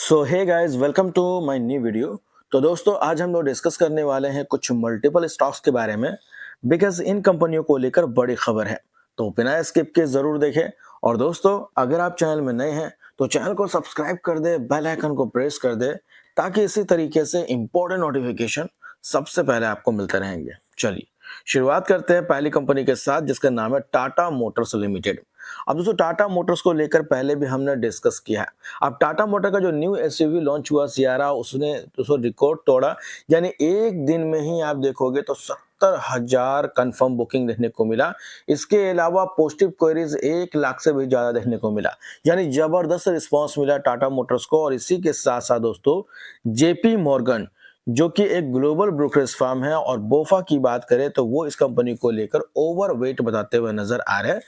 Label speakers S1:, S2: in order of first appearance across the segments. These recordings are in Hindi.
S1: So hey guys, welcome to my new video. तो दोस्तों, आज हम लोग डिस्कस करने वाले हैं कुछ मल्टीपल स्टॉक्स के बारे में, बिकॉज इन कंपनियों को लेकर बड़ी खबर है। तो बिना स्किप के जरूर देखें। और दोस्तों, अगर आप चैनल में नए हैं तो चैनल को सब्सक्राइब कर दे, बेल आइकन को प्रेस कर दे, ताकि इसी तरीके से इंपॉर्टेंट नोटिफिकेशन सबसे पहले आपको मिलते रहेंगे। चलिए शुरुआत करते हैं पहली कंपनी के साथ, जिसका नाम है टाटा मोटर्स लिमिटेड। अब दोस्तों, टाटा मोटर्स को लेकर पहले भी हमने डिस्कस किया है। अब टाटा मोटर का जो न्यू एसयूवी लॉन्च हुआ सियारा, उसने दोस्तों रिकॉर्ड तोड़ा। यानी एक दिन में ही आप देखोगे तो 70,000 कंफर्म बुकिंग देखने को मिला। इसके अलावा पॉजिटिव क्वेरीज 1 लाख से भी ज्यादा देखने को मिला। यानी जबरदस्त रिस्पांस मिला टाटा मोटर्स को। और इसी के साथ साथ दोस्तों, जेपी मॉर्गन, जो कि एक ग्लोबल ब्रोकरेज फर्म है, और बोफा की बात करें तो वो इस कंपनी को लेकर ओवरवेट बताते हुए नजर आ रहे हैं।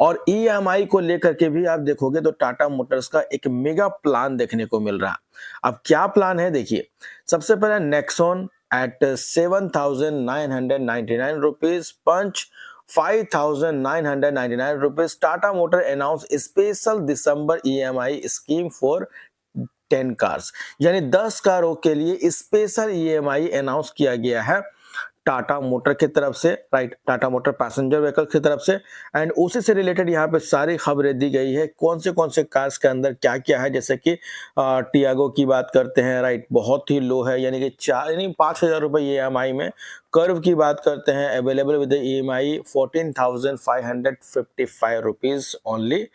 S1: और ईएमआई को लेकर के भी आप देखोगे तो टाटा मोटर्स का एक मेगा प्लान देखने को मिल रहा है। अब क्या प्लान है देखिए। सबसे पहले Nexon at 7,999 rupees, Punch 5,999 rupees. Tata motor announce special December EMI scheme for 10 cars. यानी 10 कारों के लिए स्पेशल ईएमआई अनाउंस किया गया है टाटा मोटर की तरफ से, right, Tata motor passenger vehicle की तरफ से। एंड उसी से रिलेटेड यहाँ पे सारी खबरें दी गई है, कौन से कार्स के अंदर क्या क्या है। जैसे कि टियागो की बात करते हैं, राइट, बहुत ही लो है, यानी कि 5,000 रुपए ईएमआई में। कर्व की बात करते हैं, available with EMI 14,555 rupees only.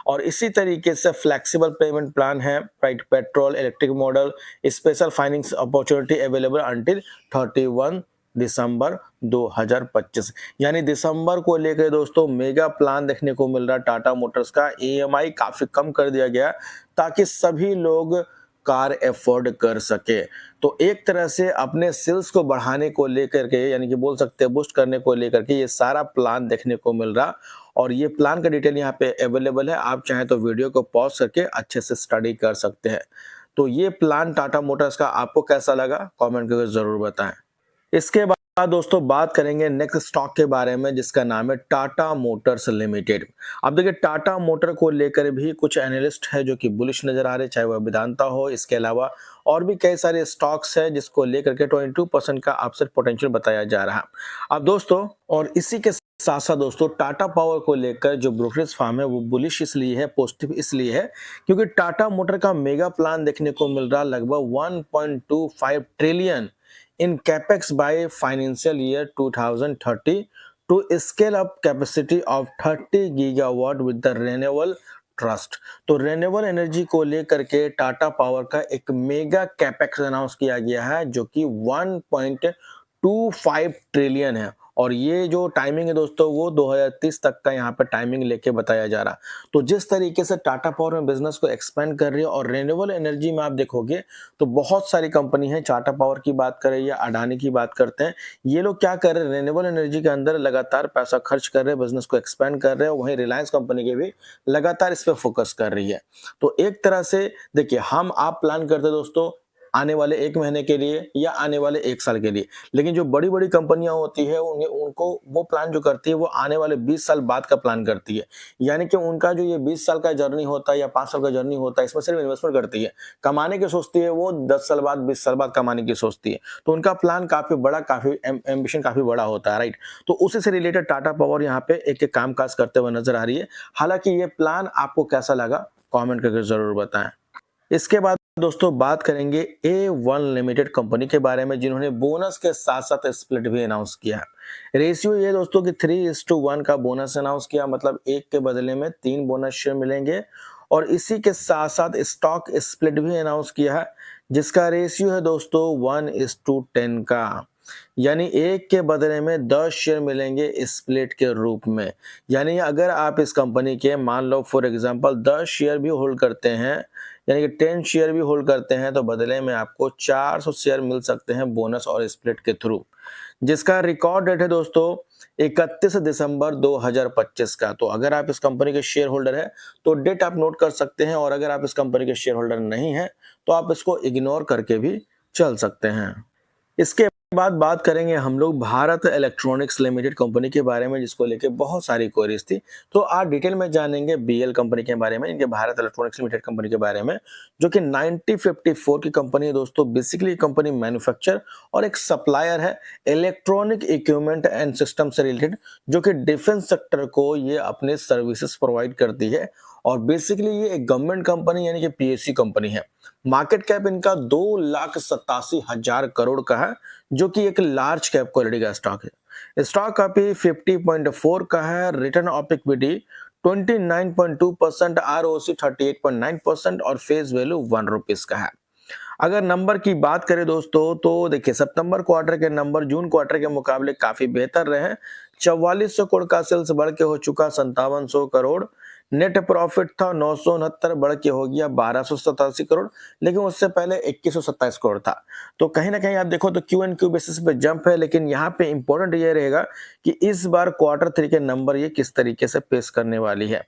S1: और इसी तरीके से फ्लेक्सिबल पेमेंट प्लान है, right, petrol electric model, special finance opportunity available until 31 दिसंबर 2025। यानी दिसंबर को लेकर दोस्तों मेगा प्लान देखने को मिल रहा है टाटा मोटर्स का। ईएमआई काफी कम कर दिया गया ताकि सभी लोग कार अफोर्ड कर सके। तो एक तरह से अपने सेल्स को बढ़ाने को लेकर के, यानी कि बोल सकते हैं बूस्ट करने को लेकर के, ये सारा प्लान देखने को मिल रहा। और ये प्लान का डिटेल यहाँ पे अवेलेबल है, आप चाहें तो वीडियो को पॉज करके अच्छे से स्टडी कर सकते हैं। तो ये प्लान टाटा मोटर्स का आपको कैसा लगा, कमेंट करके जरूर बताएं। इसके बाद दोस्तों बात करेंगे नेक्स्ट स्टॉक के बारे में, जिसका नाम है टाटा मोटर्स लिमिटेड। अब देखिए, टाटा मोटर को लेकर भी कुछ एनालिस्ट है जो कि बुलिश नजर आ रहे, चाहे वह वेदांता हो, इसके अलावा और भी कई सारे स्टॉक्स है जिसको लेकर के 22% का अपसाइड पोटेंशियल बताया जा रहा है। अब दोस्तों, और इसी के साथ साथ दोस्तों, टाटा पावर को लेकर जो ब्रोकरेज फर्म है वो बुलिश इसलिए है, पॉजिटिव इसलिए है, क्योंकि टाटा मोटर का मेगा प्लान देखने को मिल रहा लगभग 1.25 trillion in capex by financial year 2030 to scale up capacity of 30 gigawatt with the renewable trust. तो रेन्यूएबल एनर्जी को लेकर के टाटा पावर का एक मेगा कैपेक्स अनाउंस किया गया है, जो कि 1.25 ट्रिलियन है। और ये जो टाइमिंग है दोस्तों, वो 2030 तक का यहाँ पे टाइमिंग लेके बताया जा रहा। तो जिस तरीके से टाटा पावर में बिजनेस को एक्सपेंड कर रही है, और रेन्यूएबल एनर्जी में आप देखोगे तो बहुत सारी कंपनी है, टाटा पावर की बात करें या अडानी की बात करते हैं, ये लोग क्या कर रहे हैं, रेन्यूएबल एनर्जी के अंदर लगातार पैसा खर्च कर रहे हैं, बिजनेस को एक्सपेंड कर रहे हैं। वहीं रिलायंस कंपनी के भी लगातार इस पे फोकस कर रही है। तो एक तरह से देखिए, हम आप प्लान करते हैं दोस्तों आने वाले 1 महीने के लिए या आने वाले 1 साल के लिए, लेकिन जो बड़ी बड़ी कंपनियां होती है उनको वो प्लान जो करती है वो आने वाले 20 साल बाद का प्लान करती है। यानी कि उनका जो ये 20 साल का जर्नी होता है या 5 साल का जर्नी होता है, इसमें सिर्फ इन्वेस्टमेंट करती है, कमाने की सोचती है वो 10 साल बाद 20 साल बाद कमाने की सोचती है। तो उनका प्लान काफी बड़ा, काफी एम्बिशन काफी बड़ा होता है, राइट। तो उसी से रिलेटेड टाटा पावर यहाँ पे एक काम काज करते हुए नजर आ रही है। हालांकि ये प्लान आपको कैसा लगा, कमेंट करके जरूर बताएं। इसके बाद दोस्तों बात करेंगे A1 लिमिटेड कंपनी के बारे में, जिन्होंने बोनस के साथ साथ स्प्लिट भी अनाउंस किया है। रेशियो ये दोस्तों कि 3:1 का बोनस अनाउंस किया, मतलब 1 के बदले में 3 बोनस शेयर मिलेंगे। और इसी के साथ साथ स्टॉक स्प्लिट भी अनाउंस किया है, जिसका रेशियो है दोस्तों 1:10 का। यानी 1 के बदले में 10 शेयर मिलेंगे स्प्लिट के रूप में। यानी अगर आप इस कंपनी के मान लो फॉर एग्जांपल 10 शेयर भी होल्ड करते हैं, यानी कि 10 शेयर भी होल्ड करते हैं, तो बदले में आपको 400 शेयर मिल सकते हैं बोनस और स्प्लिट के थ्रू, जिसका रिकॉर्ड डेट है दोस्तों 31 दिसंबर 2025 का। तो अगर आप इस कंपनी के शेयर होल्डर है तो डेट आप नोट कर सकते हैं, और अगर आप इस कंपनी के शेयर होल्डर नहीं है तो आप इसको इग्नोर करके भी चल सकते हैं। इसके बात करेंगे हम लोग भारत इलेक्ट्रॉनिक्स लिमिटेड कंपनी के बारे में, जिसको लेके बहुत सारी क्वेरीज थी। तो आज डिटेल में जानेंगे बीएल कंपनी के बारे में, इनके भारत इलेक्ट्रॉनिक्स लिमिटेड कंपनी के बारे में, जो कि 1954 की कंपनी है दोस्तों। बेसिकली कंपनी मैन्युफैक्चर और एक सप्लायर है इलेक्ट्रॉनिक इक्विपमेंट एंड सिस्टम से रिलेटेड, जो कि डिफेंस सेक्टर को ये अपने सर्विसेज प्रोवाइड करती है। और बेसिकली ये एक गवर्नमेंट कंपनी यानी कि पीएसयू कंपनी है। मार्केट कैप इनका 2,87,000 करोड़ का है, जो कि एक लार्ज कैप क्वालिटी का स्टॉक है। स्टॉक कापी 50.4 का है, रिटर्न ऑफ इक्विटी 29.2%, आरओसी 38.9% और फेस वैल्यू 1 रुपीस का है। अगर नंबर की बात करें दोस्तों, तो देखिए सितंबर क्वार्टर के नंबर जून क्वार्टर के मुकाबले काफी बेहतर रहे। 4400 करोड़ का सेल्स बढ़ के हो चुका 5700 करोड़। नेट प्रॉफिट था 969, बढ़ के हो गया 1287 करोड़, लेकिन उससे पहले 2127 करोड़ था। तो कहीं ना कहीं आप देखो तो क्यू एंड क्यू बेसिस पे जंप है, लेकिन यहाँ पे इंपॉर्टेंट ये रहेगा कि इस बार क्वार्टर 3 के नंबर ये किस तरीके से पेश करने वाली है।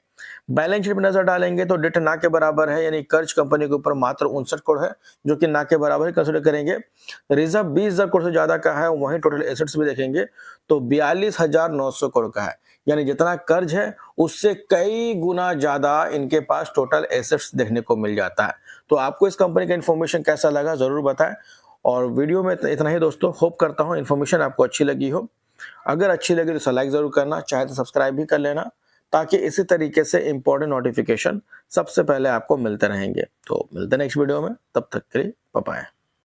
S1: बैलेंस शीट में नजर डालेंगे तो डेट ना के बराबर है, यानी कर्ज कंपनी के ऊपर मात्र 59 करोड़ है, जो कि ना के बराबर है, कंसिडर करेंगे। रिजर्व 20,000 करोड़ से ज्यादा का है। वहीं टोटल एसेट्स भी देखेंगे तो 42,900 करोड़ का है, यानी जितना कर्ज है उससे कई गुना ज्यादा इनके पास टोटल एसेट्स देखने को मिल जाता है। तो आपको इस कंपनी का इन्फॉर्मेशन कैसा लगा जरूर बताएं। और वीडियो में इतना ही दोस्तों, होप करता हूं इन्फॉर्मेशन आपको अच्छी लगी हो। अगर अच्छी लगी तो लाइक जरूर करना, चाहे तो सब्सक्राइब भी कर लेना, ताकि इसी तरीके से इंपॉर्टेंट नोटिफिकेशन सबसे पहले आपको मिलते रहेंगे। तो मिलते हैं नेक्स्ट वीडियो में, तब तक के लिए बाय बाय।